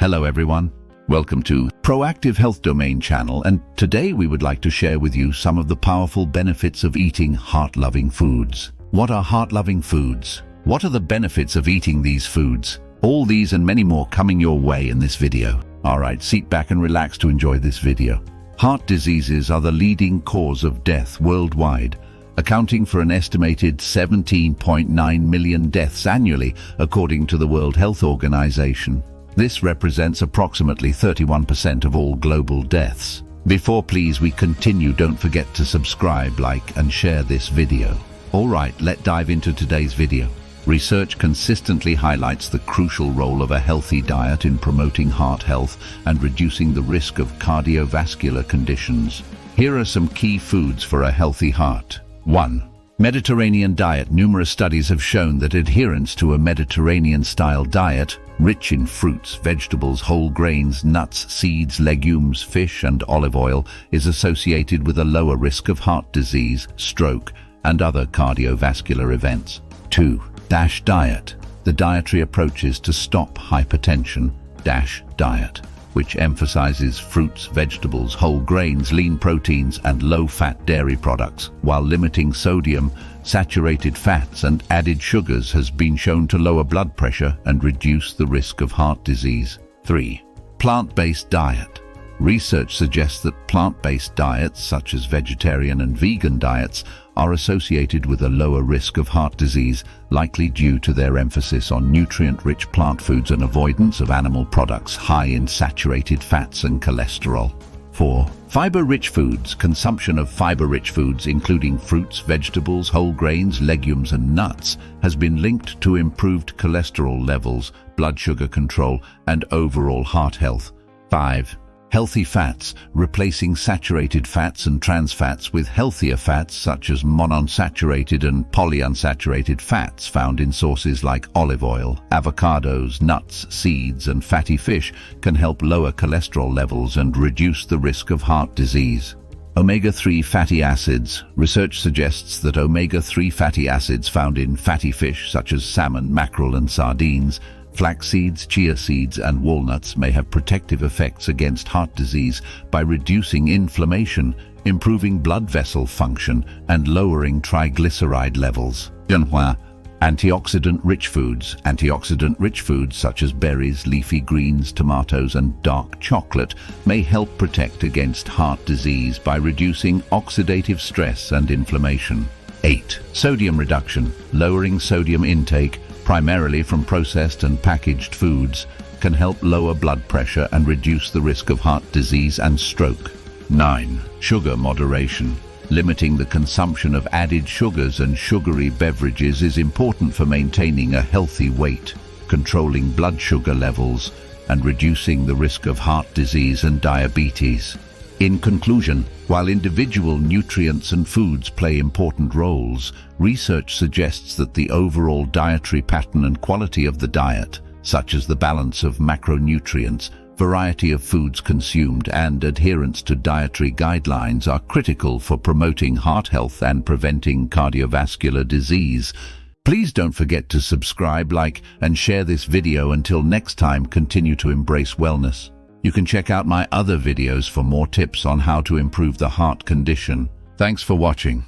Hello everyone, welcome to Proactive Health Domain channel, and today we would like to share with you some of the powerful benefits of eating heart-loving foods. What are heart-loving foods? What are the benefits of eating these foods? All these and many more coming your way in this video. Alright, sit back and relax to enjoy this video. Heart diseases are the leading cause of death worldwide, accounting for an estimated 17.9 million deaths annually, according to the World Health Organization. This represents approximately 31% of all global deaths. Before we continue, don't forget to subscribe, like and share this video. Alright, let's dive into today's video. Research consistently highlights the crucial role of a healthy diet in promoting heart health and reducing the risk of cardiovascular conditions. Here are some key foods for a healthy heart. 1. Mediterranean diet. Numerous studies have shown that adherence to a Mediterranean-style diet, rich in fruits, vegetables, whole grains, nuts, seeds, legumes, fish, and olive oil, is associated with a lower risk of heart disease, stroke, and other cardiovascular events. 2. Diet. The dietary approaches to stop hypertension. Diet, which emphasizes fruits, vegetables, whole grains, lean proteins, and low-fat dairy products, while limiting sodium, saturated fats, and added sugars, has been shown to lower blood pressure and reduce the risk of heart disease. 3. Plant-based diet. Research suggests that plant-based diets, such as vegetarian and vegan diets, are associated with a lower risk of heart disease, likely due to their emphasis on nutrient-rich plant foods and avoidance of animal products high in saturated fats and cholesterol. 4. Fibre-rich foods. Consumption of fibre-rich foods, including fruits, vegetables, whole grains, legumes, and nuts, has been linked to improved cholesterol levels, blood sugar control, and overall heart health. 5. Healthy fats. Replacing saturated fats and trans fats with healthier fats such as monounsaturated and polyunsaturated fats found in sources like olive oil, avocados, nuts, seeds, and fatty fish can help lower cholesterol levels and reduce the risk of heart disease. Omega-3 fatty acids. Research suggests that omega-3 fatty acids found in fatty fish such as salmon, mackerel, and sardines, flax seeds, chia seeds, and walnuts may have protective effects against heart disease by reducing inflammation, improving blood vessel function, and lowering triglyceride levels. Antioxidant-rich foods. Antioxidant-rich foods such as berries, leafy greens, tomatoes, and dark chocolate may help protect against heart disease by reducing oxidative stress and inflammation. 8. Sodium reduction. Lowering sodium intake, primarily from processed and packaged foods, can help lower blood pressure and reduce the risk of heart disease and stroke. 9. Sugar moderation. Limiting the consumption of added sugars and sugary beverages is important for maintaining a healthy weight, controlling blood sugar levels, and reducing the risk of heart disease and diabetes. In conclusion, while individual nutrients and foods play important roles, research suggests that the overall dietary pattern and quality of the diet, such as the balance of macronutrients, variety of foods consumed, and adherence to dietary guidelines, are critical for promoting heart health and preventing cardiovascular disease. Please don't forget to subscribe, like, and share this video. Until next time, continue to embrace wellness. You can check out my other videos for more tips on how to improve the heart condition. Thanks for watching.